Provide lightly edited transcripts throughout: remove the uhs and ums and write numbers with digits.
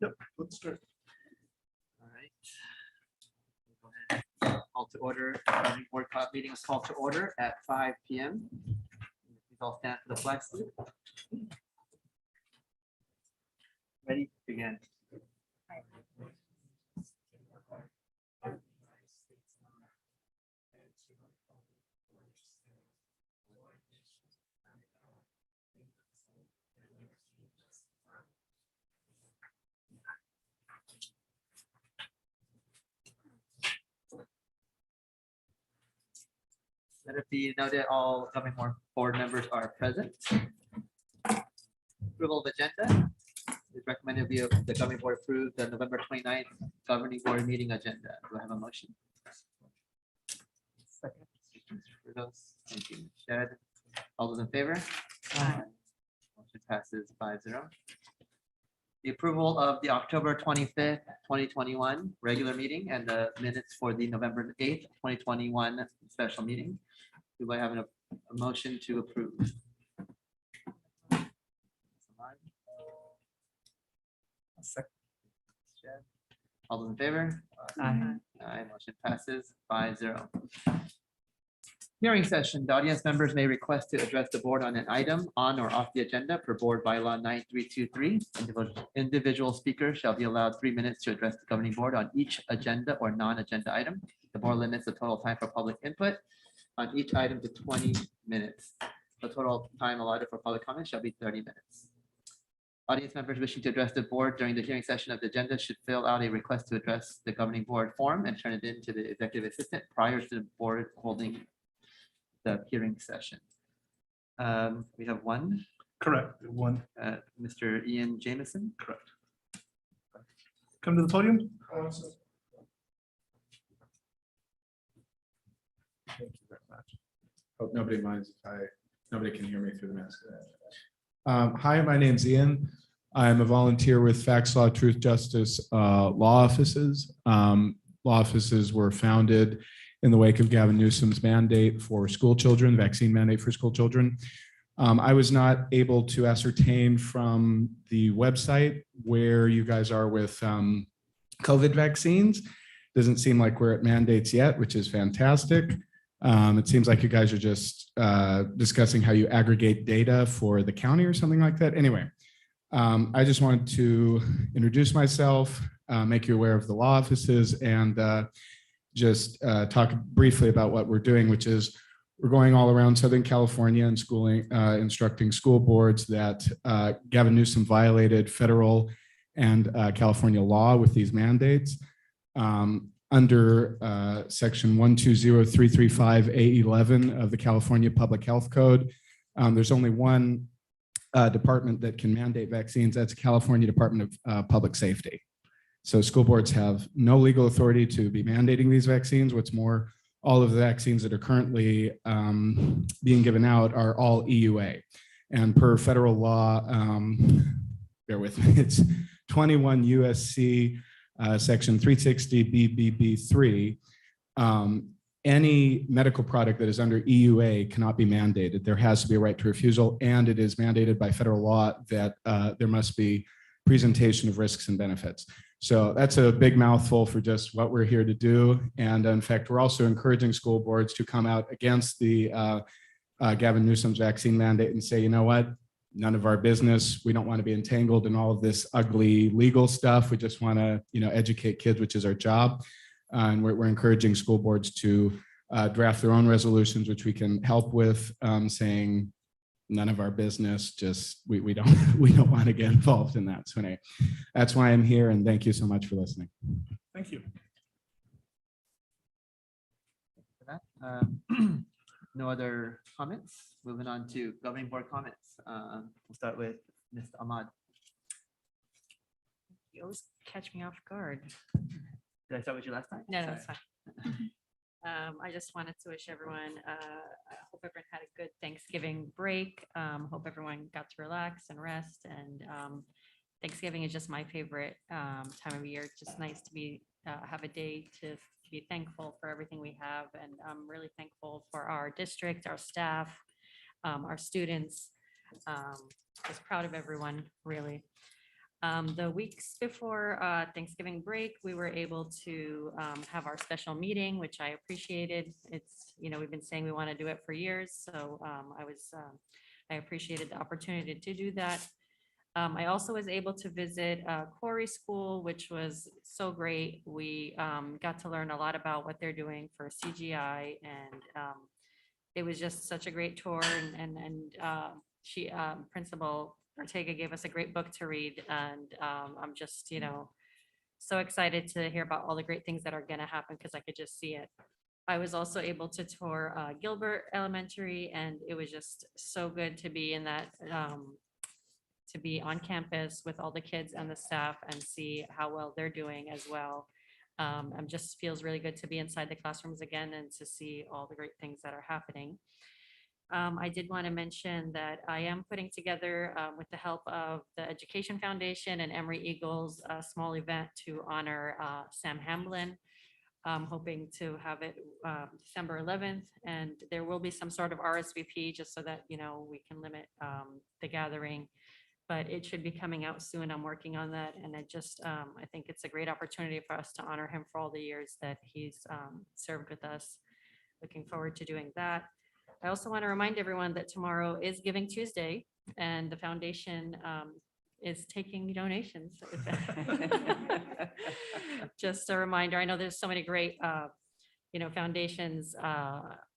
Yep, let's start. All right. Go ahead. Call to order. Governing Board meeting is called to order at 5 p.m. Please all stand for the flag salute. Ready? Begin. Let it be noted all governing board members are present. Approval of agenda. It's recommended the governing board approve the November 29th governing board meeting agenda. Do I have a motion? Second. For those, thank you. Shed. All those in favor? Aye. Motion passes 5-0. The approval of the October 25th, 2021 regular meeting and the minutes for the November 8th, 2021 special meeting. Do I have a motion to approve? All those in favor? Aye. Aye, motion passes 5-0. Hearing session. The audience members may request to address the board on an item on or off the agenda per board bylaw 9323. Individual speakers shall be allowed 3 minutes to address the governing board on each agenda or non-agenda item. The board limits the total time for public input on each item to 20 minutes. The total time allotted for public comment shall be 30 minutes. Audience members wishing to address the board during the hearing session of the agenda should fill out a request to address the governing board form and turn it in to the executive assistant prior to the board holding the hearing session. We have one, Correct. One. Mr. Ian Jameson. Correct. Come to the podium. Thank you very much. Hope nobody minds if nobody can hear me through the mask. Hi, my name's Ian. I'm a volunteer with Facts, Law, Truth, Justice law offices. Law offices were founded in the wake of Gavin Newsom's mandate for school children, vaccine mandate for school children. I was not able to ascertain from the website where you guys are with COVID vaccines. Doesn't seem like we're at mandates yet, which is fantastic. It seems like you guys are just discussing how you aggregate data for the county or something like that. Anyway, I just wanted to introduce myself, make you aware of the law offices, and just talk briefly about what we're doing, which is we're going all around Southern California and schooling, instructing school boards that Gavin Newsom violated federal and California law with these mandates. Under section 120.335A11 of the California Public Health Code, there's only one department that can mandate vaccines. That's California Department of Public Safety. So school boards have no legal authority to be mandating these vaccines. What's more, all of the vaccines that are currently being given out are all EUA. And per federal law, bear with me, it's 21 USC section 360 BBB3. Any medical product that is under EUA cannot be mandated. There has to be a right to refusal, and it is mandated by federal law that there must be presentation of risks and benefits. So that's a big mouthful for just what we're here to do. And in fact, we're also encouraging school boards to come out against the Gavin Newsom's vaccine mandate and say, you know what, none of our business. We don't want to be entangled in all of this ugly legal stuff. We just want to, educate kids, which is our job. And we're encouraging school boards to draft their own resolutions, which we can help with, saying none of our business. Just we don't want to get involved in that. So anyway, that's why I'm here. And thank you so much for listening. Thank you. No other comments. Moving on to governing board comments. We'll start with Mr. Ahmad. You always catch me off guard. Did I start with you last time? No, it's Sorry. fine. I just wanted to wish everyone, I hope everyone had a good Thanksgiving break. Hope everyone got to relax and rest. And Thanksgiving is just my favorite time of year. It's just nice to be have a day to be thankful for everything we have. And I'm really thankful for our district, our staff, our students. Just proud of everyone, really. The weeks before Thanksgiving break, we were able to have our special meeting, which I appreciated. It's, we've been saying we want to do it for years, so I appreciated the opportunity to do that. I also was able to visit Quarry School, which was so great. We got to learn a lot about what they're doing for CGI, and it was just such a great tour. Principal Ortega gave us a great book to read, and I'm just, so excited to hear about all the great things that are going to happen because I could just see it. I was also able to tour Gilbert Elementary, and it was just so good to be in that, to be on campus with all the kids and the staff and see how well they're doing as well. Just feels really good to be inside the classrooms again and to see all the great things that are happening. I did want to mention that I am putting together, with the help of the Education Foundation and Emory Eagles, a small event to honor Sam Hamblin. I'm hoping to have it December 11th, and there will be some sort of RSVP just so that, we can limit the gathering. But it should be coming out soon. I'm working on that, and I think it's a great opportunity for us to honor him for all the years that he's served with us. Looking forward to doing that. I also want to remind everyone that tomorrow is Giving Tuesday, and the foundation is taking donations. Just a reminder, I know there's so many great, foundations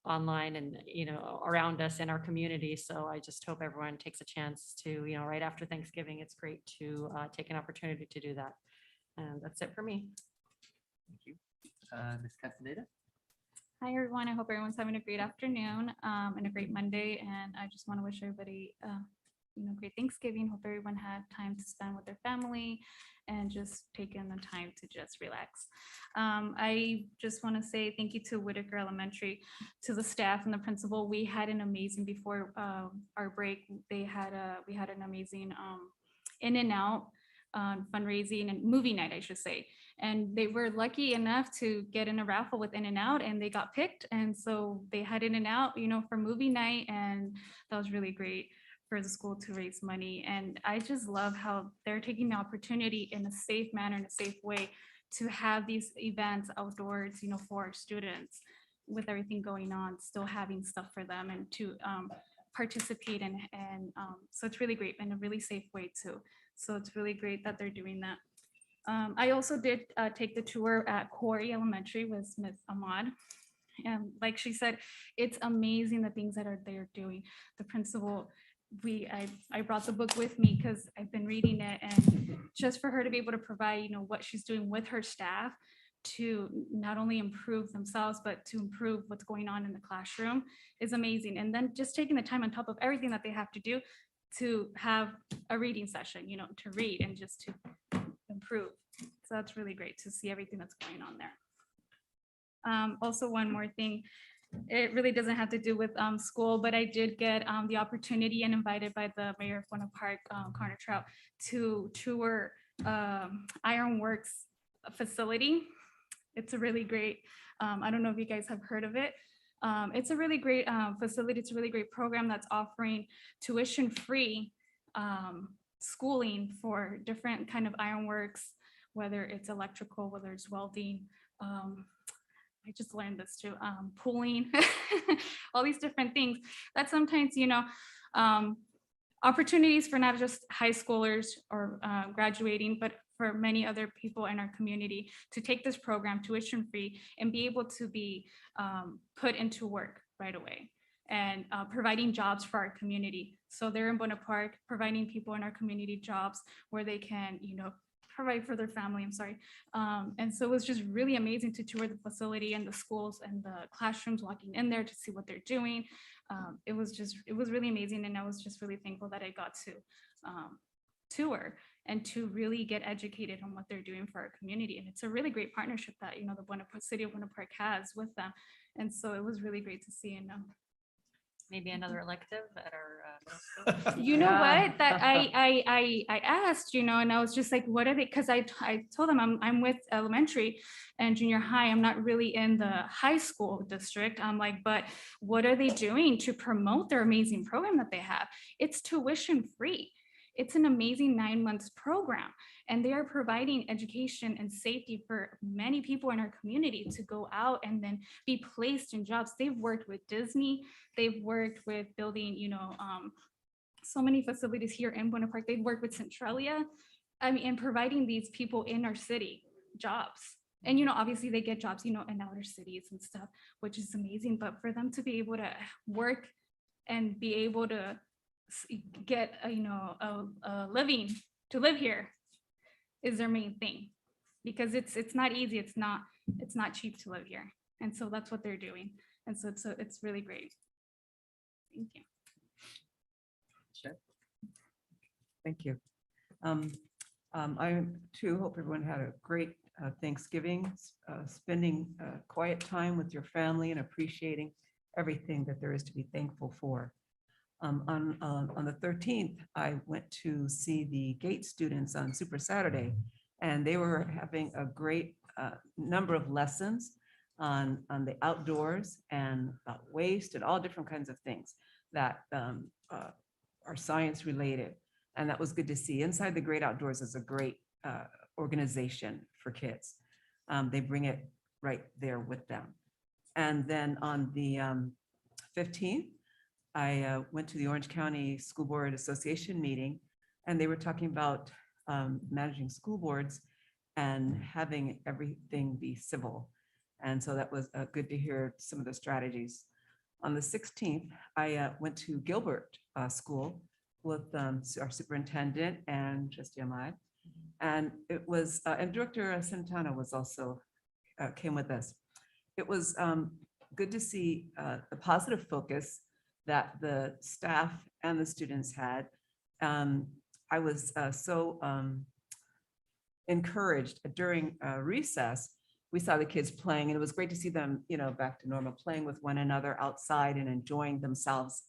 online and, around us in our community. So I just hope everyone takes a chance to, right after Thanksgiving, it's great to take an opportunity to do that. And that's it for me. Thank you. Ms. Castaneda? Hi, everyone. I hope everyone's having a great afternoon and a great Monday. And I just want to wish everybody, great Thanksgiving. Hope everyone had time to spend with their family and just taking the time to just relax. I just want to say thank you to Whitaker Elementary, to the staff and the principal. We had an amazing, before our break, we had an amazing in and out fundraising and movie night, I should say. And they were lucky enough to get in a raffle with In-N-Out, and they got picked. And so they had In-N-Out, for movie night, and that was really great for the school to raise money. And I just love how they're taking the opportunity in a safe manner, in a safe way, to have these events outdoors, for our students, with everything going on, still having stuff for them and to participate in. And so it's really great in a really safe way too. So it's really great that they're doing that. I also did take the tour at Quarry Elementary with Ms. Ahmad. And like she said, it's amazing the things that they're doing. The principal, I brought the book with me because I've been reading it, and just for her to be able to provide, what she's doing with her staff to not only improve themselves, but to improve what's going on in the classroom is amazing. And then just taking the time on top of everything that they have to do to have a reading session, to read and just to improve. So that's really great to see everything that's going on there. Also, one more thing, it really doesn't have to do with school, but I did get the opportunity and invited by the mayor of Buena Park, Connor Trout, to tour Ironworks facility. It's a really great, I don't know if you guys have heard of it. It's a really great facility. It's a really great program that's offering tuition-free schooling for different kind of ironworks, whether it's electrical, whether it's welding. I just learned this too, pooling, all these different things that sometimes, opportunities for not just high schoolers or graduating, but for many other people in our community to take this program tuition free and be able to be put into work right away and providing jobs for our community. So they're in Buena Park, providing people in our community jobs where they can, provide for their family, I'm sorry. And so it was just really amazing to tour the facility and the schools and the classrooms, walking in there to see what they're doing. It was really amazing. And I was just really thankful that I got to tour and to really get educated on what they're doing for our community. And it's a really great partnership that, the city of Buena Park has with them. And so it was really great to see. And Maybe another elective at our middle school. you know Yeah. what, that I asked, and I was just like, what are they? Because I told them I'm with elementary and junior high. I'm not really in the high school district. I'm like, but what are they doing to promote their amazing program that they have? It's tuition free. It's an amazing 9 months program, and they are providing education and safety for many people in our community to go out and then be placed in jobs. They've worked with Disney, they've worked with building, so many facilities here in Buena Park. They've worked with Centralia, and providing these people in our city jobs. And, obviously they get jobs, in outer cities and stuff, which is amazing. But for them to be able to work and be able to get, a living to live here is their main thing. Because it's not easy. It's not cheap to live here. And so that's what they're doing. And so it's really great. Thank you. Sure. Thank you. I too hope everyone had a great Thanksgiving, spending quiet time with your family and appreciating everything that there is to be thankful for. On the 13th, I went to see the GATE students on Super Saturday, and they were having a great number of lessons on the outdoors and about waste and all different kinds of things that are science related. And that was good to see. Inside the Great Outdoors is a great organization for kids. They bring it right there with them. And then on the 15th, I went to the Orange County School Board Association meeting, and they were talking about managing school boards and having everything be civil. And so that was good to hear some of the strategies. On the 16th, I went to Gilbert School with our superintendent and trustee Ahmad. And it was, and Director Santana was also, came with us. It was good to see the positive focus that the staff and the students had. I was so encouraged during recess. We saw the kids playing, and it was great to see them, back to normal, playing with one another outside and enjoying themselves.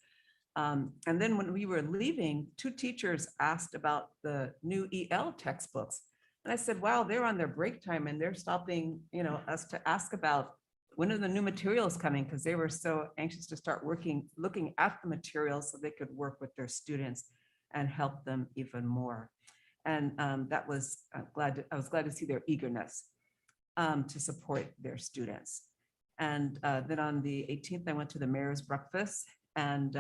And then when we were leaving, two teachers asked about the new EL textbooks. And I said, wow, they're on their break time and they're stopping, us to ask about when are the new materials coming, because they were so anxious to start looking at the materials so they could work with their students and help them even more. And that was I was glad to see their eagerness to support their students. And then on the 18th, I went to the mayor's breakfast, and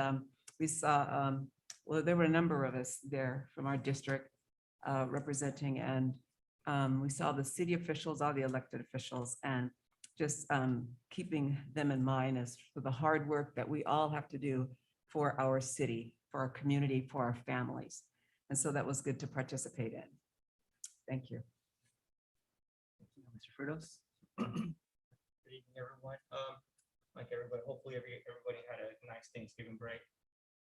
we saw, well, there were a number of us there from our district representing, and we saw the city officials, all the elected officials, and just keeping them in mind as for the hard work that we all have to do for our city, for our community, for our families. And so that was good to participate in. Thank you. Mr. Frutos. Good evening, everyone. Like everybody, hopefully everybody had a nice Thanksgiving break.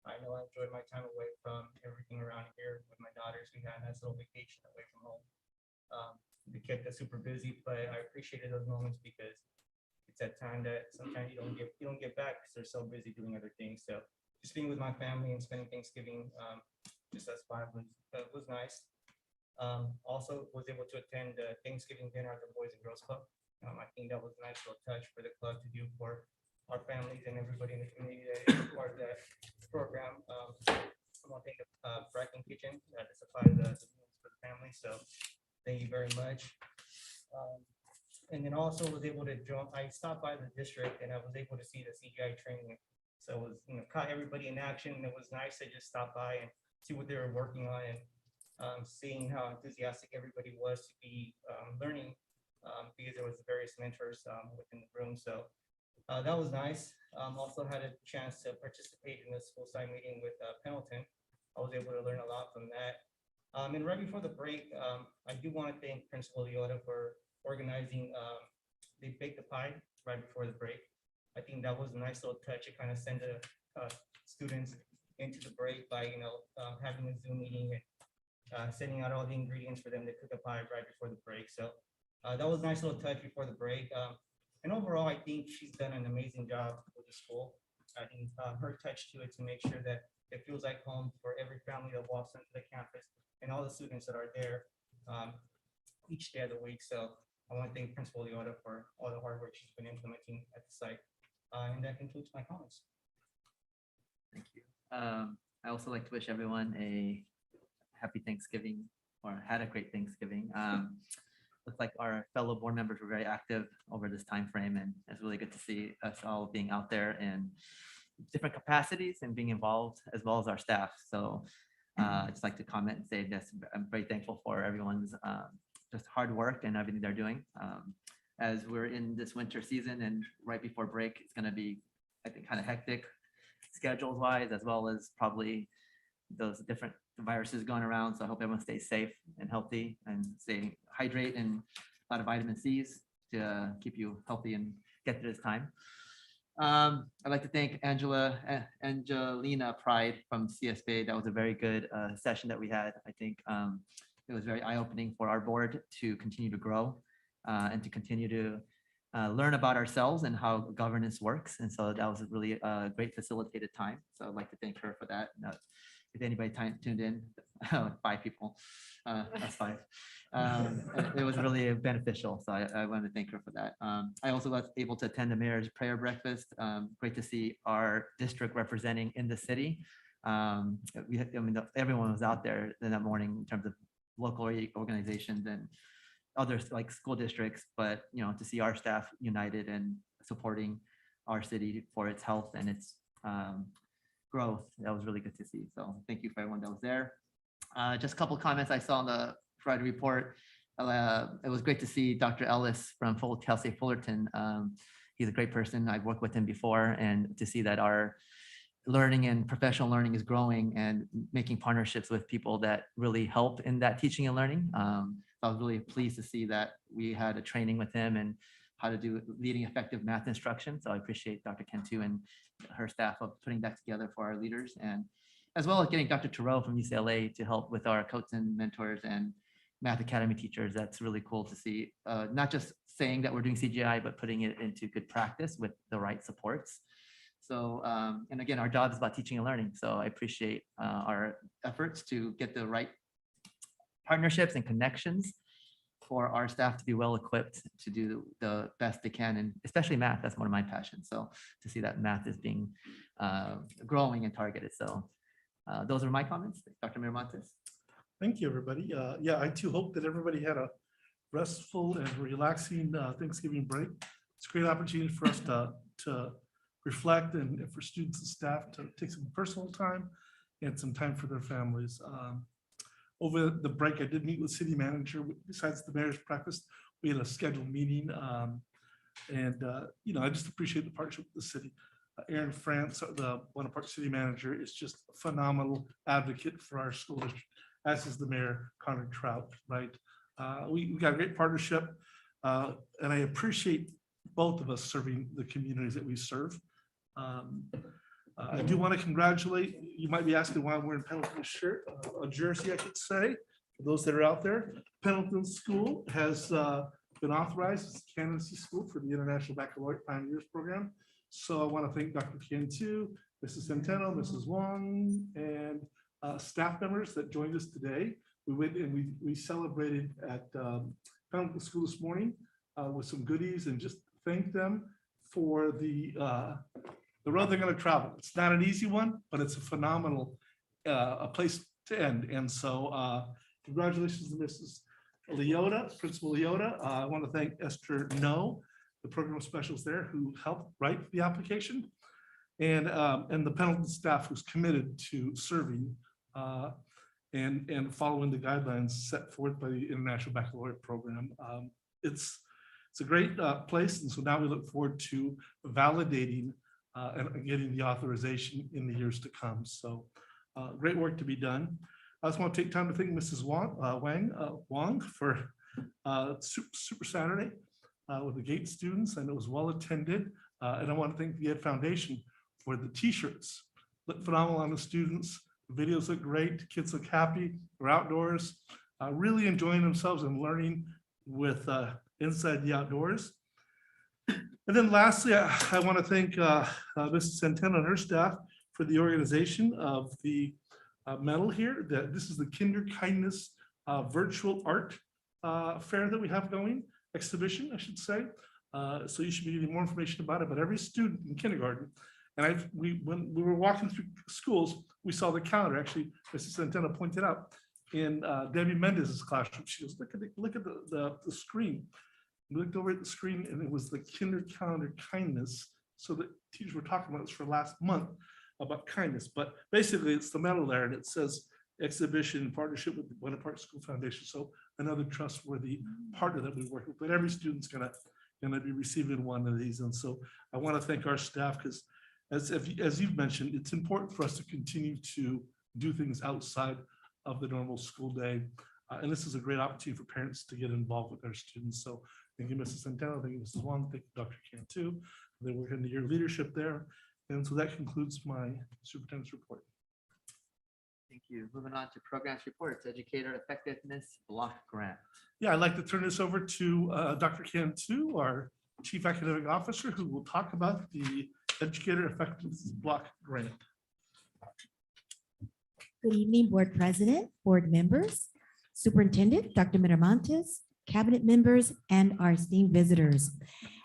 I know I enjoyed my time away from everything around here with my daughters. We had a nice little vacation away from home. They kept us super busy, but I appreciated those moments because it's that time that sometimes you don't get back because they're so busy doing other things. So just being with my family and spending Thanksgiving just us five was nice. Also was able to attend the Thanksgiving dinner at the Boys and Girls Club. I think that was a nice little touch for the club to do for our families and everybody in the community that is a part of that program. I want to thank the Bracken Kitchen that supplied the meals for the family. So thank you very much. And then also was able to join, I stopped by the district and I was able to see the CGI training. So it was, caught everybody in action, and it was nice to just stop by and see what they were working on, and seeing how enthusiastic everybody was to be learning, because there was various mentors within the room. So that was nice. Also had a chance to participate in the school side meeting with Pendleton. I was able to learn a lot from that. And right before the break, I do want to thank Principal Leota for organizing the Bake the Pie right before the break. I think that was a nice little touch. It kind of sent the students into the break by having a Zoom meeting and sending out all the ingredients for them to cook a pie right before the break. So that was a nice little touch before the break. And overall, I think she's done an amazing job with the school. I think her touch to it to make sure that it feels like home for every family that walks into the campus and all the students that are there each day of the week. So I want to thank Principal Leota for all the hard work she's been implementing at the site. And that concludes my comments. Thank you. I also like to wish everyone a happy Thanksgiving or had a great Thanksgiving. Looks like our fellow board members were very active over this time frame, and it's really good to see us all being out there in different capacities and being involved, as well as our staff. So I'd just like to comment and say this, I'm very thankful for everyone's just hard work and everything they're doing. As we're in this winter season and right before break, it's going to be, I think, kind of hectic schedules wise, as well as probably those different viruses going around. So I hope everyone stays safe and healthy and stay hydrate and a lot of vitamin C's to keep you healthy and get through this time. I'd like to thank Angelina Pride from CSBA. That was a very good session that we had. I think it was very eye-opening for our board to continue to grow and to continue to learn about ourselves and how governance works. And so that was a really great facilitated time. So I'd like to thank her for that. If anybody tuned in, 5 people, that's 5. It was really beneficial. So I want to thank her for that. I also was able to attend the mayor's prayer breakfast. Great to see our district representing in the city. Everyone was out there in that morning in terms of local organizations and others like school districts, but to see our staff united and supporting our city for its health and its growth, that was really good to see. So thank you for everyone that was there. Just a couple of comments I saw in the Friday report. It was great to see Dr. Ellis from Cal State Fullerton. He's a great person. I've worked with him before, and to see that our learning and professional learning is growing and making partnerships with people that really help in that teaching and learning. I was really pleased to see that we had a training with him and how to do leading effective math instruction. So I appreciate Dr. Cantu and her staff of putting that together for our leaders, and as well as getting Dr. Terrell from UCLA to help with our coaches and mentors and Math Academy teachers. That's really cool to see, not just saying that we're doing CGI, but putting it into good practice with the right supports. So, and again, our job is about teaching and learning. So I appreciate our efforts to get the right partnerships and connections for our staff to be well equipped to do the best they can, and especially math. That's one of my passions. So to see that math is being growing and targeted. So those are my comments. Dr. Miramontes. Thank you, everybody. Yeah, I too hope that everybody had a restful and relaxing Thanksgiving break. It's a great opportunity for us to reflect and for students and staff to take some personal time and some time for their families. Over the break, I did meet with city manager. Besides the mayor's breakfast, we had a scheduled meeting. I just appreciate the partnership with the city. Aaron France, the Buena Park city manager, is just a phenomenal advocate for our school district, as is the mayor, Connor Trout, right? We got a great partnership, and I appreciate both of us serving the communities that we serve. I do want to congratulate, you might be asking why I'm wearing Pendleton's shirt, a jersey, I should say, for those that are out there. Pendleton School has been authorized as a candidacy school for the International Baccalaureate Pioneers Program. So I want to thank Dr. Cantu, Mrs. Centeno, Mrs. Wong, and staff members that joined us today. We went and we celebrated at Pendleton School this morning with some goodies, and just thank them for the road they're going to travel. It's not an easy one, but it's a phenomenal a place to end. And so congratulations to Mrs. Leota, Principal Leota. I want to thank Esther No, the program specialist there, who helped write the application, and the Pendleton staff who's committed to serving and following the guidelines set forth by the International Baccalaureate Program. It's a great place, and so now we look forward to validating and getting the authorization in the years to come. So great work to be done. I just want to take time to thank Mrs. Wong for Super Saturday with the GATE students, and it was well attended. And I want to thank the Ed Foundation for the t-shirts. Look phenomenal on the students. The videos look great. Kids look happy. They're outdoors, really enjoying themselves and learning with inside the outdoors. And then lastly, I want to thank Mrs. Centeno and her staff for the organization of the medal here. This is the Kinder Kindness virtual art fair that we have going, exhibition, I should say. So you should be getting more information about it. But every student in kindergarten, and when we were walking through schools, we saw the calendar. Actually, Mrs. Centeno pointed out in Debbie Mendez's classroom. She goes, look at the screen. We looked over at the screen and it was the kinder calendar kindness. So the teachers were talking about this for last month about kindness, but basically it's the medal there and it says exhibition in partnership with the Buena Park School Foundation. So another trustworthy partner that we work with, but every student's gonna be receiving one of these. And so I want to thank our staff because as you've mentioned, it's important for us to continue to do things outside of the normal school day. And this is a great opportunity for parents to get involved with their students. So thank you, Mrs. Santana, thank you, Mrs. Wong, thank you, Dr. Cantu. They work into your leadership there. And so that concludes my superintendent's report. Thank you. Moving on to programs reports, Educator Effectiveness Block Grant. Yeah, I'd like to turn this over to Dr. Cantu, our Chief Academic Officer, who will talk about the Educator Effectiveness Block Grant. Good evening, Board President, board members, Superintendent, Dr. Miramontes, cabinet members, and our esteemed visitors.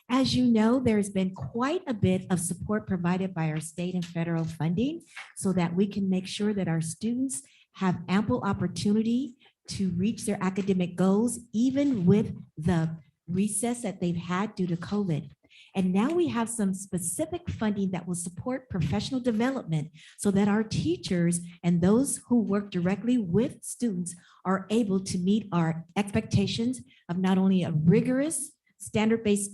As you know, there's been quite a bit of support provided by our state and federal funding so that we can make sure that our students have ample opportunity to reach their academic goals, even with the recess that they've had due to COVID. And now we have some specific funding that will support professional development so that our teachers and those who work directly with students are able to meet our expectations of not only a rigorous standard-based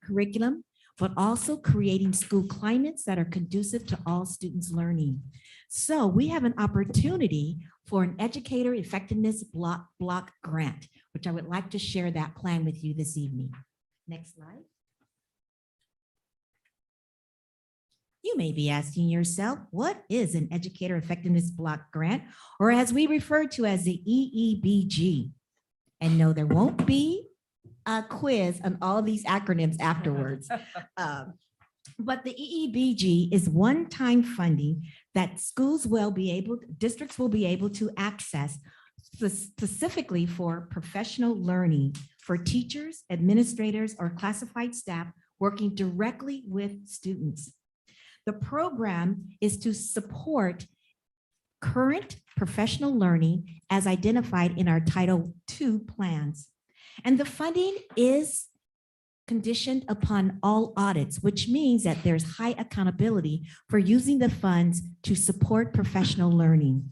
curriculum, but also creating school climates that are conducive to all students' learning. So we have an opportunity for an Educator Effectiveness Block Grant, which I would like to share that plan with you this evening. Next slide. You may be asking yourself, what is an Educator Effectiveness Block Grant, or as we refer to as the EEBG? And no, there won't be a quiz on all these acronyms afterwards. But the EEBG is one-time funding that schools will be able, districts will be able to access specifically for professional learning for teachers, administrators, or classified staff working directly with students. The program is to support current professional learning as identified in our Title II plans. And the funding is conditioned upon all audits, which means that there's high accountability for using the funds to support professional learning.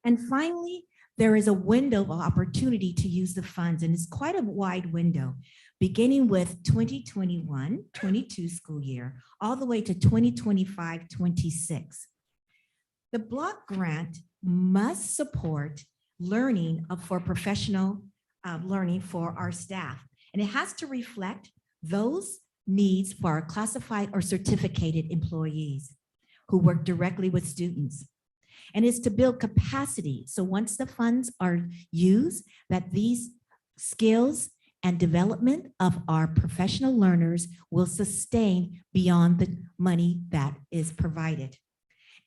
And finally, there is a window of opportunity to use the funds, and it's quite a wide window, beginning with 2021-22 school year, all the way to 2025-26. The block grant must support learning for professional learning for our staff. And it has to reflect those needs for our classified or certificated employees who work directly with students. And it's to build capacity. So once the funds are used, that these skills and development of our professional learners will sustain beyond the money that is provided.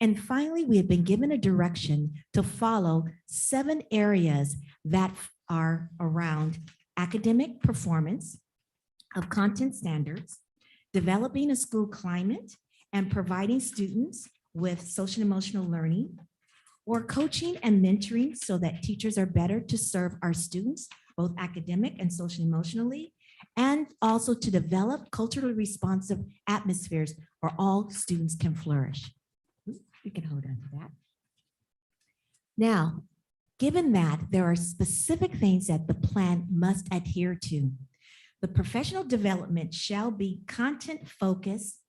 And finally, we have been given a direction to follow 7 areas that are around academic performance of content standards, developing a school climate, and providing students with social and emotional learning, or coaching and mentoring so that teachers are better to serve our students, both academic and social emotionally, and also to develop culturally responsive atmospheres where all students can flourish. You can hold on to that. Now, given that there are specific things that the plan must adhere to, the professional development shall be content focused.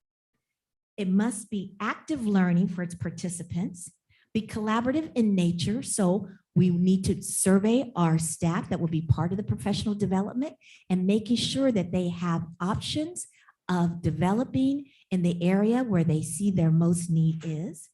It must be active learning for its participants, be collaborative in nature. So we need to survey our staff that will be part of the professional development and making sure that they have options of developing in the area where they see their most need is.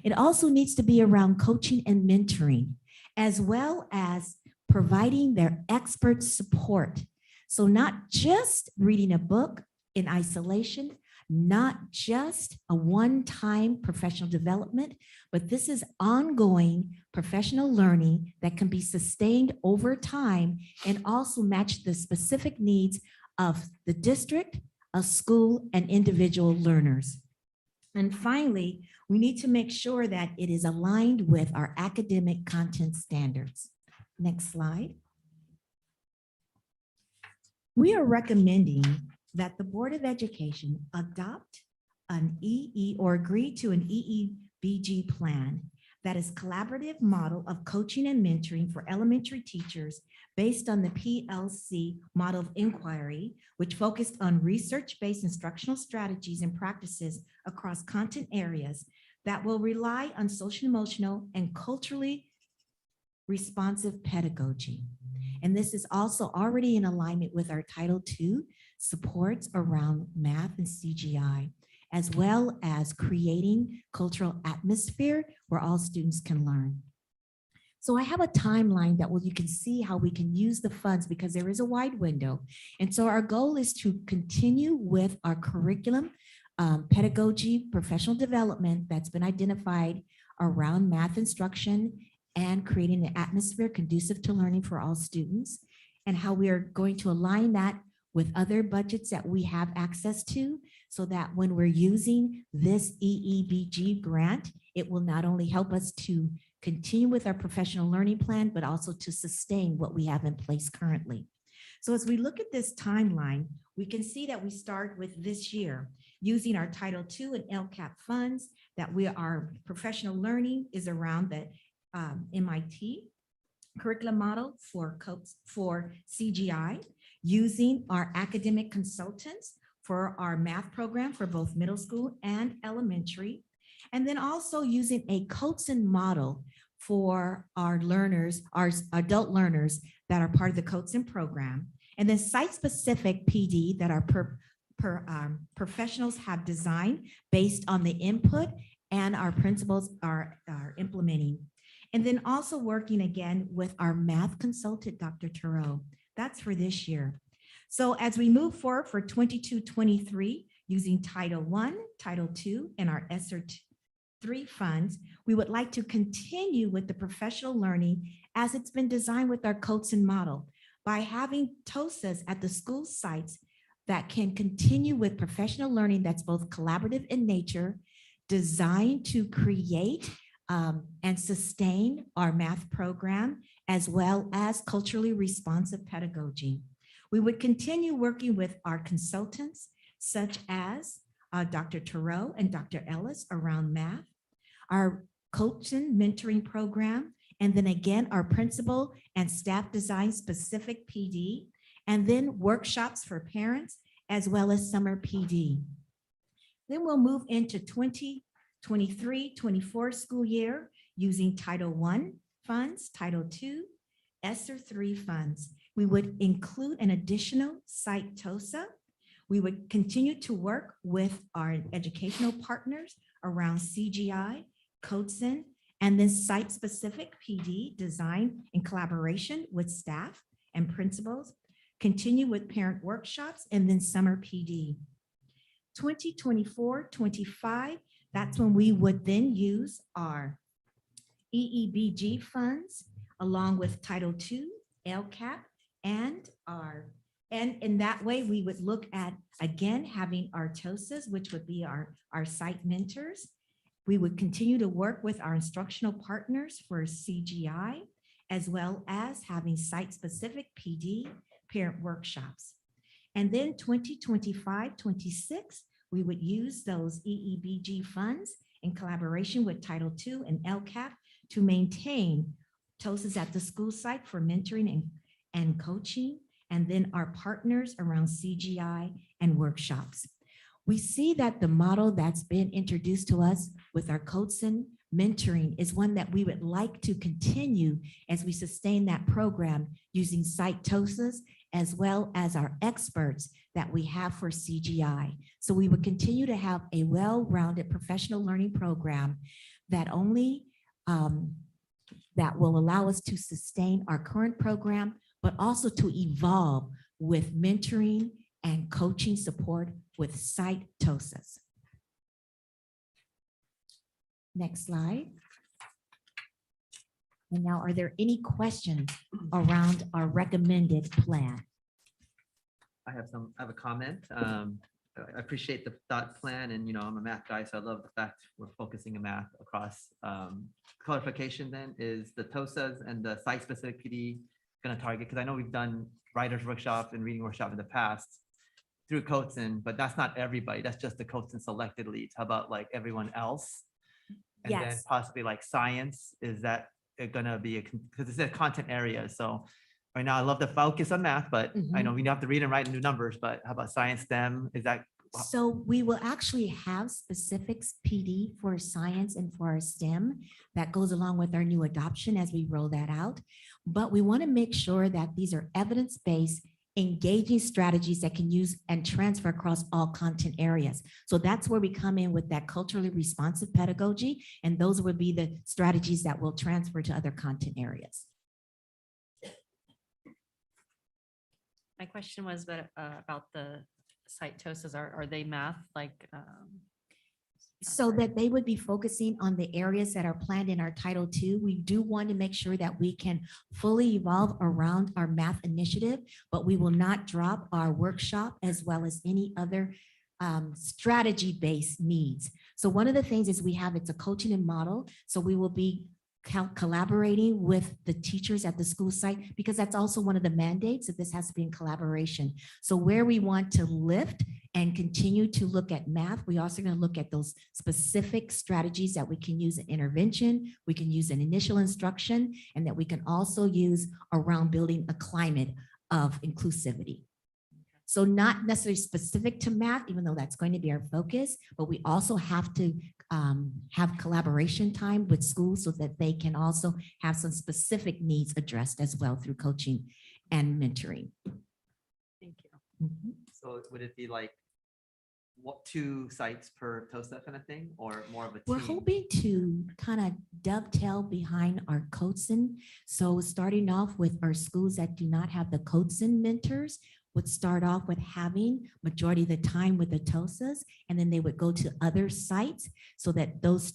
It also needs to be around coaching and mentoring, as well as providing their expert support. So not just reading a book in isolation, not just a one-time professional development, but this is ongoing professional learning that can be sustained over time and also match the specific needs of the district, a school, and individual learners. And finally, We need to make sure that it is aligned with our academic content standards. Next slide. We are recommending that the Board of Education adopt an or agree to an EEBG plan that is collaborative model of coaching and mentoring for elementary teachers based on the PLC model of inquiry, which focused on research-based instructional strategies and practices across content areas that will rely on social, emotional, and culturally responsive pedagogy. And this is also already in alignment with our Title II supports around math and CGI, as well as creating cultural atmosphere where all students can learn. So I have a timeline that you can see how we can use the funds because there is a wide window. And so our goal is to continue with our curriculum, pedagogy, professional development that's been identified around math instruction and creating an atmosphere conducive to learning for all students, and how we are going to align that with other budgets that we have access to, so that when we're using this EEBG grant, it will not only help us to continue with our professional learning plan, but also to sustain what we have in place currently. So as we look at this timeline, we can see that we start with this year using our Title II and LCAP funds, that our professional learning is around the MIT curriculum model for CGI, using our academic consultants for our math program for both middle school and elementary, and then also using a Coatson model for our learners, our adult learners that are part of the Coatson program, and then site-specific PD that our professionals have designed based on the input and our principals are implementing. And then also working again with our math consultant, Dr. Turow. That's for this year. So as we move forward for 22-23, using Title I, Title II, and our ESSER III funds, we would like to continue with the professional learning as it's been designed with our Coatson model by having TOSAs at the school sites that can continue with professional learning that's both collaborative in nature, designed to create and sustain our math program, as well as culturally responsive pedagogy. We would continue working with our consultants, such as Dr. Turow and Dr. Ellis around math, our Coatson mentoring program, and then again, our principal and staff design specific PD, and then workshops for parents, as well as summer PD. Then we'll move into 23-24 school year using Title I funds, Title II, ESSER III funds. We would include an additional site TOSA. We would continue to work with our educational partners around CGI, Coatson, and then site-specific PD design in collaboration with staff and principals. Continue with parent workshops and then summer PD. 2024-25, that's when we would then use our EEBG funds along with Title II, LCAP, and in that way, we would look at, again, having our TOSAs, which would be our site mentors. We would continue to work with our instructional partners for CGI, as well as having site-specific PD parent workshops. And then 2025-26, we would use those EEBG funds in collaboration with Title II and LCAP to maintain TOSAs at the school site for mentoring and coaching, and then our partners around CGI and workshops. We see that the model that's been introduced to us with our Coatson mentoring is one that we would like to continue as we sustain that program using site TOSAs, as well as our experts that we have for CGI. So we would continue to have a well-rounded professional learning program that that will allow us to sustain our current program, but also to evolve with mentoring and coaching support with site TOSAs. Next slide. And now, are there any questions around our recommended plan? I have a comment. I appreciate the thought plan and, I'm a math guy, so I love the fact we're focusing on math across. Clarification then is the TOSAs and the site-specific PD going to target? Because I know we've done writers workshop and reading workshop in the past through COTSN, but that's not everybody. That's just the COTSN selected leads. How about like everyone else? And then Yes. possibly like science, is that gonna be because it's a content area, so right now I love the focus on math, but I know we have to read and write and do numbers, but how about science, STEM, is that? So we will actually have specifics PD for science and for our STEM that goes along with our new adoption as we roll that out. But we want to make sure that these are evidence-based, engaging strategies that can use and transfer across all content areas. So that's where we come in with that culturally responsive pedagogy, and those would be the strategies that will transfer to other content areas. My question was about the site TOSAs. Are they math like? So that they would be focusing on the areas that are planned in our Title II. We do want to make sure that we can fully evolve around our math initiative, but we will not drop our workshop as well as any other strategy-based needs. So one of the things is it's a coaching and model. So we will be collaborating with the teachers at the school site, because that's also one of the mandates that this has to be in collaboration. So where we want to lift and continue to look at math, we also going to look at those specific strategies that we can use in intervention, we can use in initial instruction, and that we can also use around building a climate of inclusivity. So not necessarily specific to math, even though that's going to be our focus, but we also have to have collaboration time with schools so that they can also have some specific needs addressed as well through coaching and mentoring. Thank you. So would it be like what 2 sites per TOSA kind of thing, or more of a team? We're hoping to kind of dovetail behind our COTSN. So starting off with our schools that do not have the COTSN mentors would start off with having majority of the time with the TOSAs, and then they would go to other sites so that those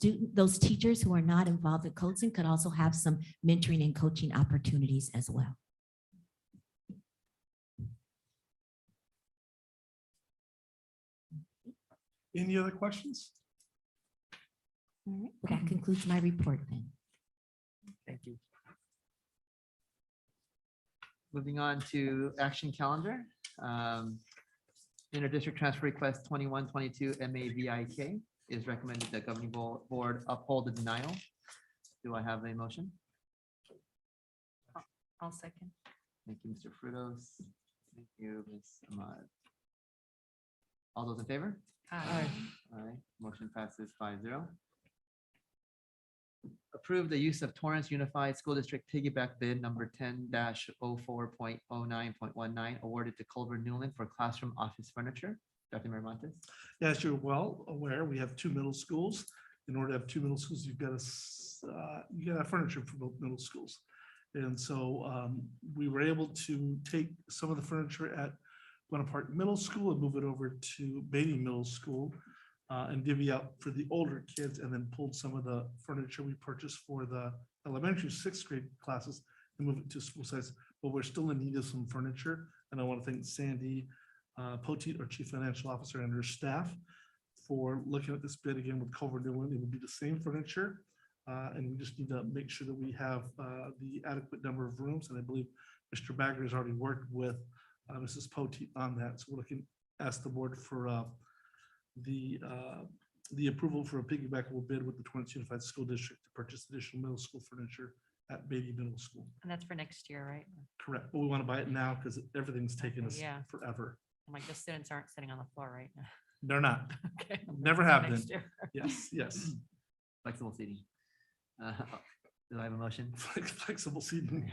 teachers who are not involved with COTSN could also have some mentoring and coaching opportunities as well. Any other questions? All right, well, that concludes my report then. Thank you. Moving on to action calendar. Inter-district transfer request 2122 MAVIK is recommended that governing board uphold the denial. Do I have a motion? I'll second. Thank you, Mr. Frutos. Thank you, Ms. Ahmad. All those in favor? Aye. Aye, motion passes 5-0. Approve the use of Torrance Unified School District piggyback bid number 10-04.09.19 awarded to Culver Newland for classroom office furniture. Dr. Miramontes. As you're well aware, we have 2 middle schools. In order to have 2 middle schools, you've got to have furniture for both middle schools. And so we were able to take some of the furniture at Bonaparte Middle School and move it over to Beatty Middle School and divvy out for the older kids, and then pulled some of the furniture we purchased for the elementary 6th grade classes and move it to school sites. But we're still in need of some furniture. And I want to thank Sandy Poteet, our Chief Financial Officer, and her staff for looking at this bid again with Culver Newland. It would be the same furniture. And we just need to make sure that we have the adequate number of rooms. And I believe Mr. Bagger has already worked with Mrs. Poteet on that. So we're looking, ask the board for the approval for a piggybackable bid with the Torrance Unified School District to purchase additional middle school furniture at Beatty Middle School. And that's for next year, right? Correct. But we want to buy it now because everything's taken us Yeah. forever. I'm like, the students aren't sitting on the floor right now. They're not. Okay. Never have been. Next year. Yes, yes. Flexible seating. Do I have a motion? Flexible seating.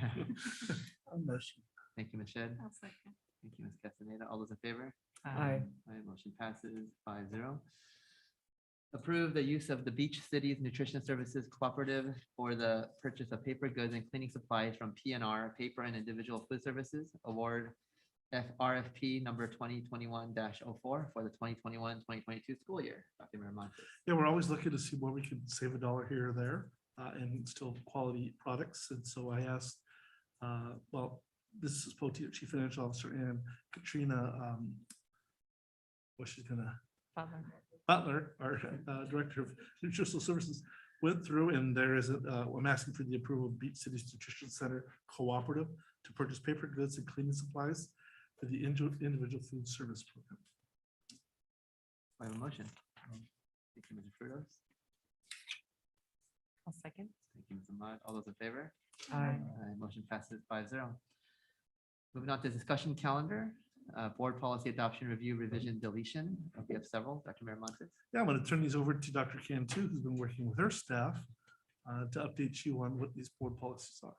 Motion. Thank you, Ms. Shed. I'll second. Thank you, Ms. Castaneda. All those in favor? Aye. Aye, motion passes 5-0. Approve the use of the Beach Cities Nutrition Services Cooperative for the purchase of paper goods and cleaning supplies from PNR Paper and Individual Food Services. Award RFP number 2021-04 for the 2021-2022 school year. Dr. Miramontes. Yeah, we're always looking to see where we can save $1 here or there and still quality products. And so I asked, well, this is Poteet, Chief Financial Officer, and Katrina what she's gonna, Butler. Butler, our Director of Nutritional Services, went through, and there is, I'm asking for the approval of Beach Cities Nutrition Center Cooperative to purchase paper goods and cleaning supplies for the individual food service program. I have a motion. Thank you, Mr. Frutos. I'll second. Thank you, Ms. Ahmad. All those in favor? Aye. Motion passes 5-0. Moving on to discussion calendar, board policy adoption review revision deletion. We have several. Dr. Miramontes. Yeah, I'm going to turn these over to Dr. Cantu, who's been working with her staff to update you on what these board policies are.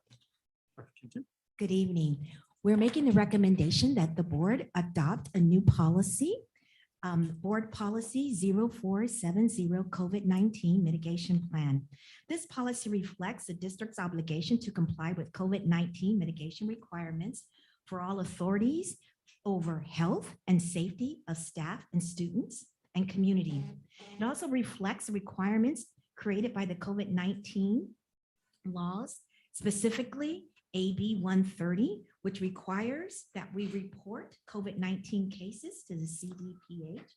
Dr. Cantu? Good evening. We're making the recommendation that the board adopt a new policy, Board Policy 0470 COVID-19 Mitigation Plan. This policy reflects the district's obligation to comply with COVID-19 mitigation requirements for all authorities over health and safety of staff and students and community. It also reflects the requirements created by the COVID-19 laws, specifically AB 130, which requires that we report COVID-19 cases to the CDPH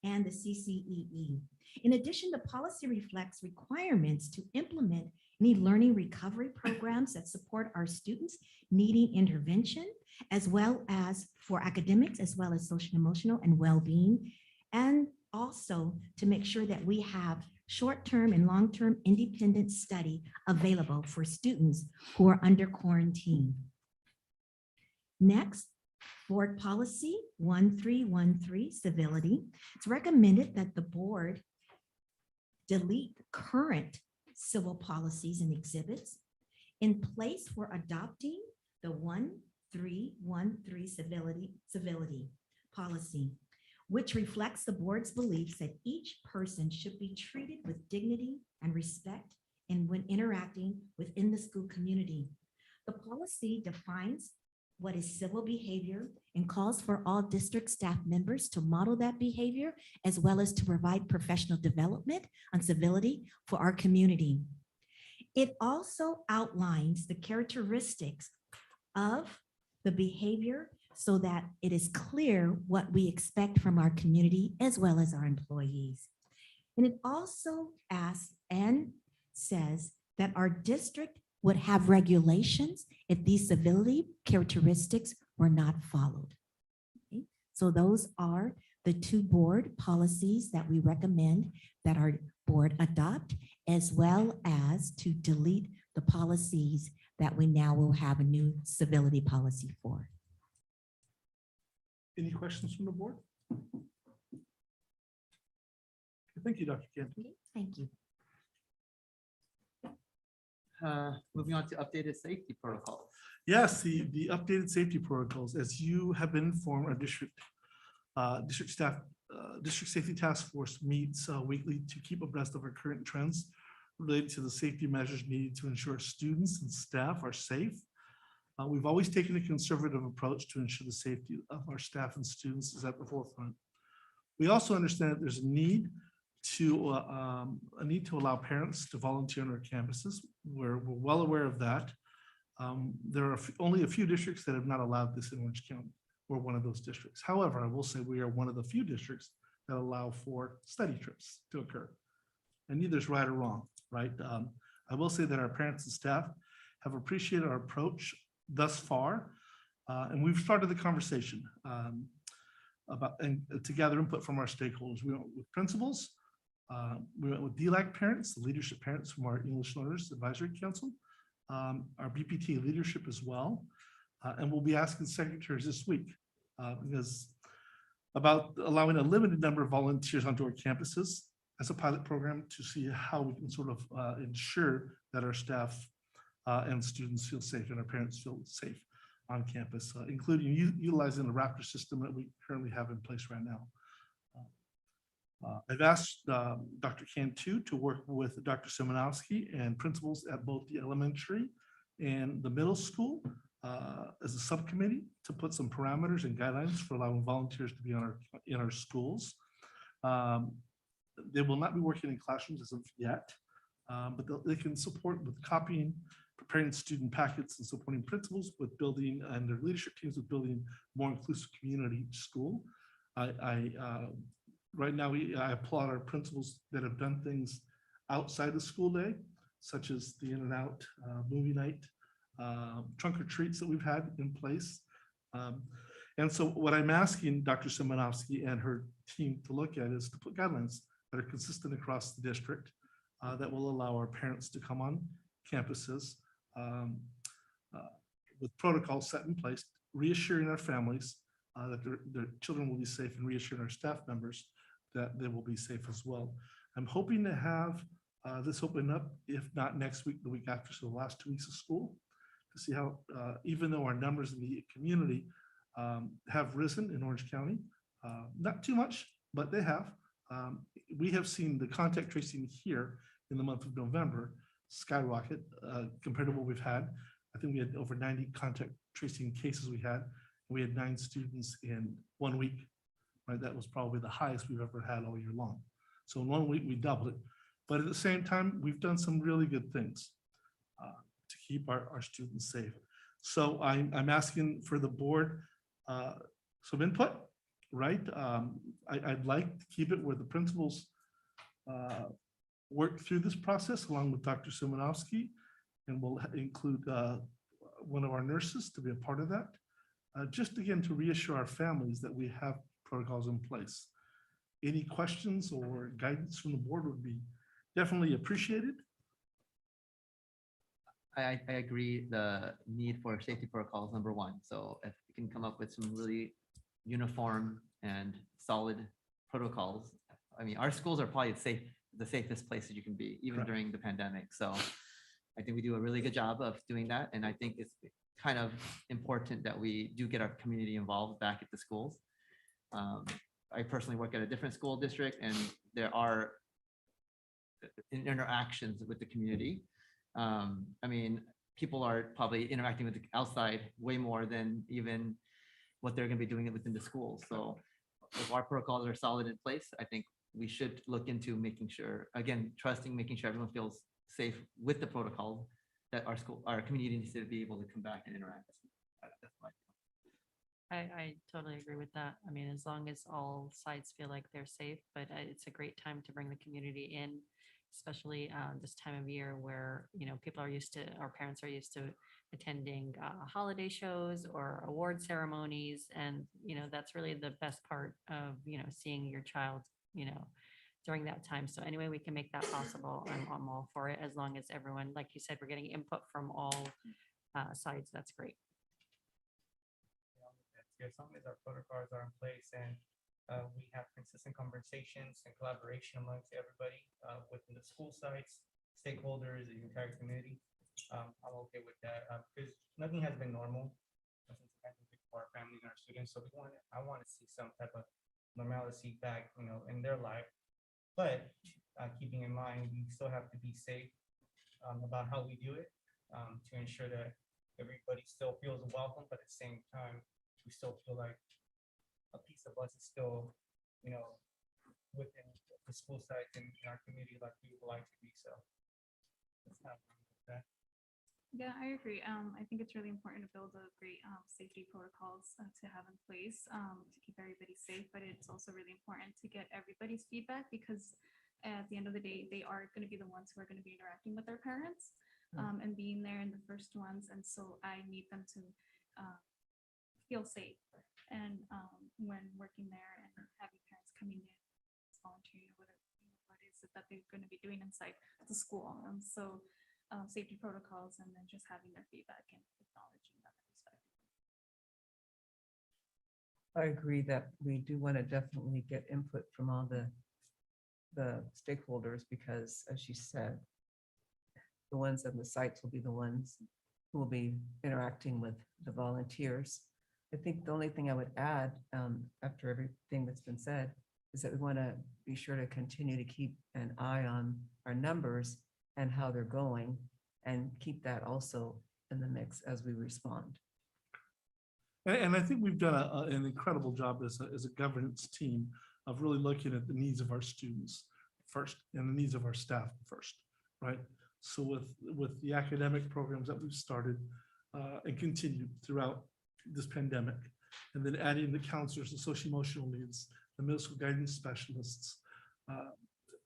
and the CCEE. In addition, the policy reflects requirements to implement any learning recovery programs that support our students needing intervention, as well as for academics, as well as social, emotional, and well-being, and also to make sure that we have short-term and long-term independent study available for students who are under quarantine. Next, Board Policy 1313, Civility. It's recommended that the board delete current civil policies and exhibits. In place, we're adopting the 1313 Civility policy, which reflects the board's beliefs that each person should be treated with dignity and respect and when interacting within the school community. The policy defines what is civil behavior and calls for all district staff members to model that behavior, as well as to provide professional development on civility for our community. It also outlines the characteristics of the behavior so that it is clear what we expect from our community as well as our employees. And it also asks and says that our district would have regulations if these civility characteristics were not followed. Okay? So those are the two board policies that we recommend that our board adopt, as well as to delete the policies that we now will have a new civility policy for. Any questions from the board? Thank you, Dr. Cantu. Thank you. Moving on to updated safety protocols. Yes, the updated safety protocols, as you have been informed, our district safety task force meets weekly to keep abreast of our current trends related to the safety measures needed to ensure students and staff are safe. We've always taken a conservative approach to ensure the safety of our staff and students is at the forefront. We also understand that there's a need to allow parents to volunteer on our campuses. We're well aware of that. There are only a few districts that have not allowed this in Orange County. We're one of those districts. However, I will say we are one of the few districts that allow for study trips to occur. And neither is right or wrong, right? I will say that our parents and staff have appreciated our approach thus far. And we've started the conversation about and to gather input from our stakeholders. We went with principals, we went with DLAC parents, the leadership parents from our English Learners Advisory Council, our BPT leadership as well. And we'll be asking secretaries this week because about allowing a limited number of volunteers onto our campuses as a pilot program to see how we can sort of ensure that our staff and students feel safe and our parents feel safe on campus, including utilizing the Raptor system that we currently have in place right now. I've asked Dr. Cantu to work with Dr. Simonowski and principals at both the elementary and the middle school as a subcommittee to put some parameters and guidelines for allowing volunteers to be in our schools. They will not be working in classrooms as of yet, but they can support with copying, preparing student packets, and supporting principals with building and their leadership teams with building more inclusive community each school. Right now, I applaud our principals that have done things outside the school day, such as the in and out movie night, trunk or treats that we've had in place. And so what I'm asking Dr. Simonovsky and her team to look at is to put guidelines that are consistent across the district that will allow our parents to come on campuses with protocols set in place, reassuring our families that their children will be safe and reassuring our staff members that they will be safe as well. I'm hoping to have this open up, if not next week, the week after, so the last 2 weeks of school, to see how, even though our numbers in the community have risen in Orange County, not too much, but they have. We have seen the contact tracing here in the month of November skyrocket compared to what we've had. I think we had over 90 contact tracing cases we had. We had 9 students in 1 week, right? That was probably the highest we've ever had all year long. So in 1 week, we doubled it. But at the same time, we've done some really good things to keep our students safe. So I'm asking for the board some input, right? I'd like to keep it where the principals work through this process along with Dr. Simonovsky, and we'll include one of our nurses to be a part of that. Just again, to reassure our families that we have protocols in place. Any questions or guidance from the board would be definitely appreciated. I agree, the need for safety protocols, number one. So if we can come up with some really uniform and solid protocols. I mean, our schools are probably the safest places you can be, even Correct. during the pandemic. So I think we do a really good job of doing that. And I think it's kind of important that we do get our community involved back at the schools. I personally work at a different school district, and there are interactions with the community. I mean, people are probably interacting with the outside way more than even what they're going to be doing within the schools. So if our protocols are solid in place, I think we should look into making sure, again, making sure everyone feels safe with the protocol, that our community needs to be able to come back and interact. That's my I totally agree with that. I mean, as long as all sides feel like they're safe, but it's a great time to bring the community in, especially this time of year where, people are used to, our parents are used to attending holiday shows or award ceremonies. And, that's really the best part of, seeing your child, during that time. So any way we can make that possible, I'm all for it, as long as everyone, like you said, we're getting input from all sides. That's great. As long as our protocols are in place and we have consistent conversations and collaboration amongst everybody within the school sites, stakeholders, the entire community, I'm okay with that because nothing has been normal since the pandemic for our families and our students. So I want to see some type of normalcy back, in their life. But keeping in mind, we still have to be safe about how we do it to ensure that everybody still feels welcome, but at the same time, we still feel like a piece of us is still, within the school site and in our community like we would like to be. So that's not that. Yeah, I agree. I think it's really important to build a great safety protocols to have in place to keep everybody safe. But it's also really important to get everybody's feedback, because at the end of the day, they are going to be the ones who are going to be interacting with their parents and being there in the first ones. And so I need them to feel safe. And when working there and having parents coming in, volunteering, what is it that they're going to be doing inside the school. So safety protocols, and then just having their feedback and acknowledging them and respecting them. I agree that we do want to definitely get input from all the stakeholders, because as you said, the ones on the sites will be the ones who will be interacting with the volunteers. I think the only thing I would add after everything that's been said is that we want to be sure to continue to keep an eye on our numbers and how they're going, and keep that also in the mix as we respond. And I think we've done an incredible job as a governance team of really looking at the needs of our students first and the needs of our staff first, right? So with the academic programs that we've started and continued throughout this pandemic, And then adding the counselors, the social emotional needs, the middle school guidance specialists,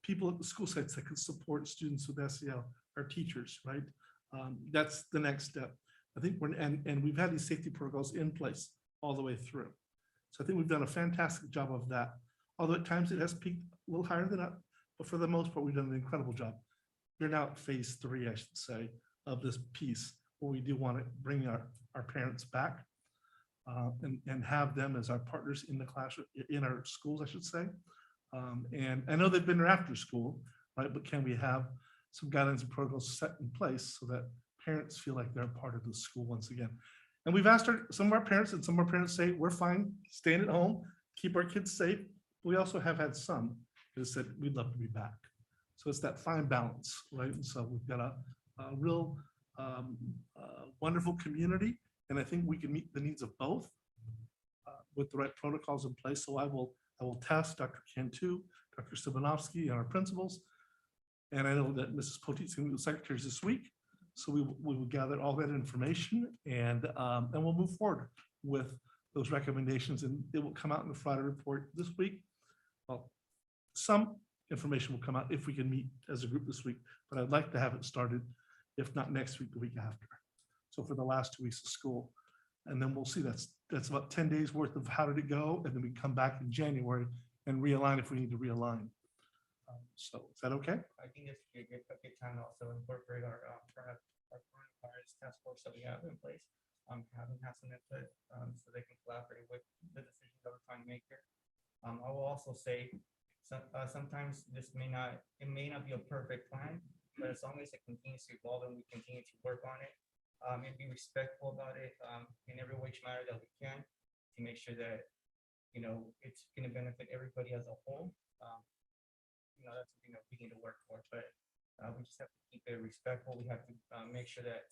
people at the school sites that can support students with SEL, our teachers, right? That's the next step. I think and we've had these safety protocols in place all the way through. So I think we've done a fantastic job of that. Although at times it has peaked a little higher than that, but for the most part, we've done an incredible job. We're now at phase 3, I should say, of this piece, where we do want to bring our parents back and have them as our partners in the classroom, in our schools, I should say. And I know they've been there after school, right? But can we have some guidelines and protocols set in place so that parents feel like they're a part of the school once again? And we've asked some of our parents, and some of our parents say, we're fine staying at home, keep our kids safe. We also have had some that said, we'd love to be back. So it's that fine balance, right? And so we've got a real wonderful community, and I think we can meet the needs of both with the right protocols in place. So I will task Dr. Cantu, Dr. Stebanovsky, and our principals. And I know that Mrs. Potteet's going to be the secretaries this week. So we will gather all that information and we'll move forward with those recommendations, and it will come out in the Friday report this week. Well, some information will come out if we can meet as a group this week, but I'd like to have it started, if not next week, the week after. So for the last 2 weeks of school. And then we'll see, that's about 10 days worth of how did it go, and then we come back in January and realign if we need to realign. So is that okay? I think it's a good time to also incorporate our coronavirus task force that we have in place. Having some input so they can collaborate with the decisions that we're trying to make here. I will also say sometimes this may not be a perfect plan, but as long as it continues to evolve and we continue to work on it and be respectful about it in every which manner that we can, to make sure that it's going to benefit everybody as a whole. That's something that we need to work for, but we just have to keep it respectful. We have to make sure that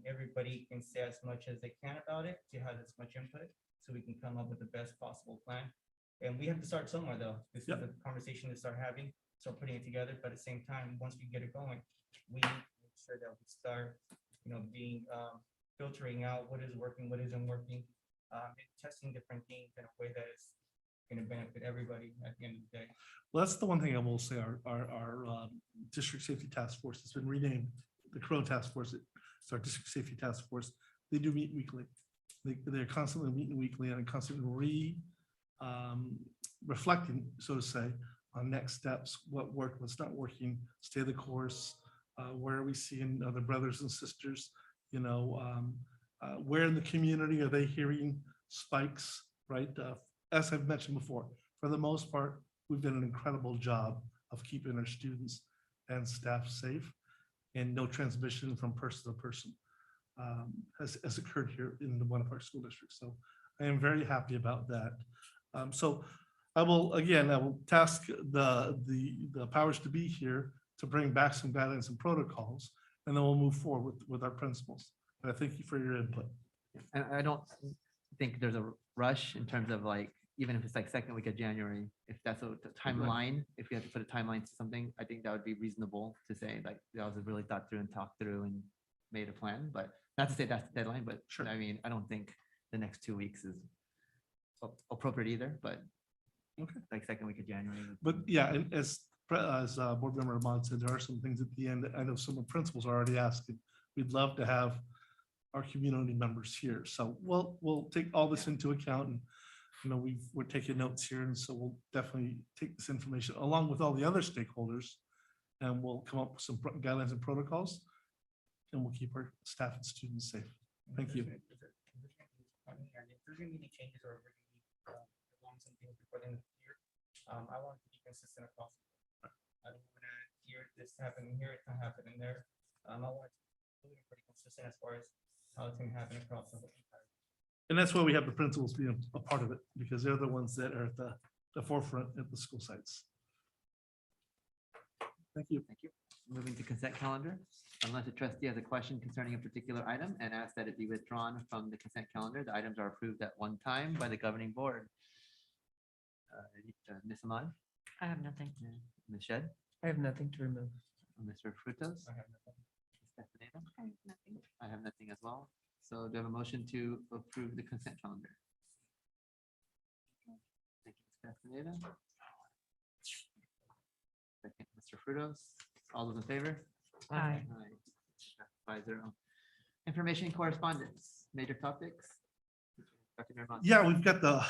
everybody can say as much as they can about it to have as much input so we can come up with the best possible plan. And we have to start somewhere though. This is a conversation to start having, start putting it together. But at the same time, once we get it going, we need to make sure that we start, being filtering out what is working, what isn't working, and testing different things in a way that is going to benefit everybody at the end of the day. Well, that's the one thing I will say. Our district safety task force has been renamed the Corona Task Force. It's our district safety task force. They do meet weekly. They're constantly meeting weekly and constantly reflecting, so to say, on next steps, what worked, what's not working, stay the course, where are we seeing other brothers and sisters, where in the community are they hearing spikes, right? As I've mentioned before, for the most part, we've done an incredible job of keeping our students and staff safe, and no transmission from person to person has occurred here in one of our school districts. So I am very happy about that. So I will task the powers to be here to bring back some guidelines and protocols, and then we'll move forward with our principals. And I thank you for your input. And I don't think there's a rush in terms of even if it's second week of January, if that's the timeline, if you have to put a timeline to something, I think that would be reasonable to say that was really thought through and talked through and made a plan, but not to say that's the deadline, but sure. I mean, I don't think the next 2 weeks is appropriate either, but okay, second week of January. But yeah, and as board member Ahmad said, there are some things at the end that I know some of the principals are already asking. We'd love to have our community members here. So we'll take all this into account, and we're taking notes here, and so we'll definitely take this information along with all the other stakeholders, and we'll come up with some guidelines and protocols, and we'll keep our staff and students safe. Thank you. If there's going to be any changes or we're going to be along some things before the end of the year, I want to be consistent across. I don't want to hear this happening here, it's not happening there. I want to be pretty consistent as far as how it's going to happen across the whole entire. And that's why we have the principals being a part of it, because they're the ones that are at the forefront at the school sites. Thank you. Thank you. Moving to consent calendar. Unless the trustee has a question concerning a particular item and asks that it be withdrawn from the consent calendar, the items are approved at one time by the governing board. Ms. Ahmad? I have nothing. Ms. Shed? I have nothing to remove. Mr. Frutos? I have nothing. Ms. Castaneda? I have nothing. I have nothing as well. So do I have a motion to approve the consent calendar? Castaneda. Second, Mr. Frutos. All those in favor? Aye. 5-0. Information correspondence, major topics. Dr. Mirabon. Yeah, we've got the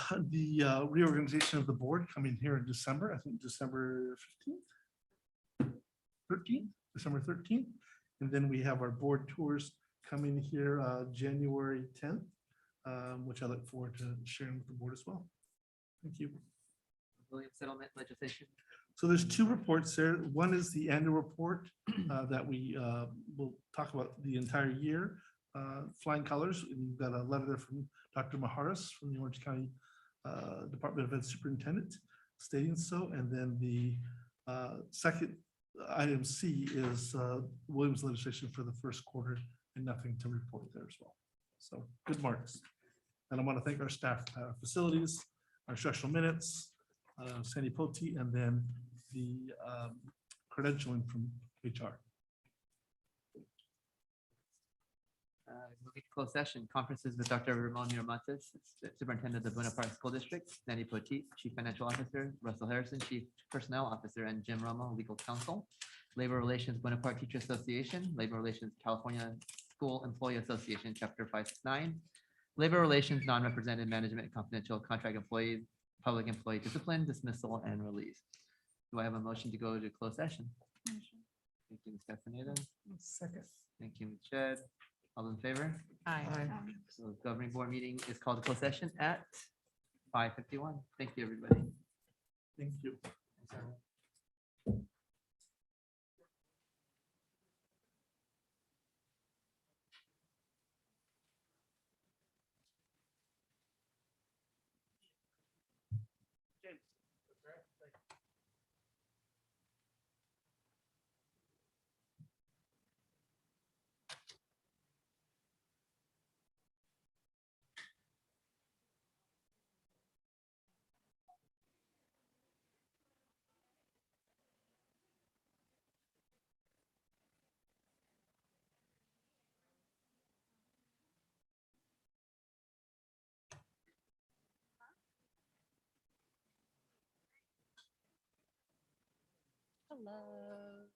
reorganization of the board coming here in December, I think December 15th. 13th, December 13th. And then we have our board tours coming here January 10th, which I look forward to sharing with the board as well. Thank you. Williams settlement legislation. So there's two reports there. One is the annual report that we will talk about the entire year, flying colors. And you've got a letter there from Dr. Maharis from the Orange County Department of Ed Superintendent stating so. And then the second item C is Williams legislation for the first quarter, and nothing to report there as well. So good marks. And I want to thank our staff, facilities, our instructional minutes, Sandy Poti, and then the credentialing from HR. Moving to closed session, conferences with Dr. Ramon Miramontes, Superintendent of the Buena Park School District, Sandy Poti, Chief Financial Officer, Russell Harrison, Chief Personnel Officer, and Jim Romo, Legal Counsel. Labor Relations Buena Park Teacher Association, Labor Relations California School Employee Association, Chapter 569. Labor Relations Non-Represented Management Confidential Contract Employee, Public Employee Discipline, Dismissal, and Release. Do I have a motion to go to closed session? Thank you, Ms. Castaneda. Second. Thank you, Ms. Shedd. All in favor? Aye. So governing board meeting is called to closed session at 5:51. Thank you, everybody. Thank you. Hello.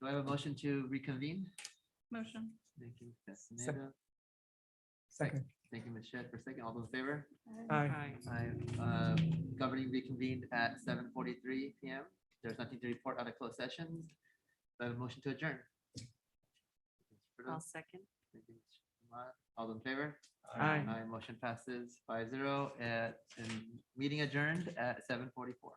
Do I have a motion to reconvene? Motion. Thank you, Ms. Castaneda. Second. Thank you, Ms. Shed, for a second. All those in favor? Aye. Aye. Governing reconvened at 7:43 PM. There's nothing to report out of closed sessions. Do I have a motion to adjourn? I'll second. Thank you, Ms. Ahmad. All those in favor? Aye. Motion passes 5-0 and meeting adjourned at 7:44.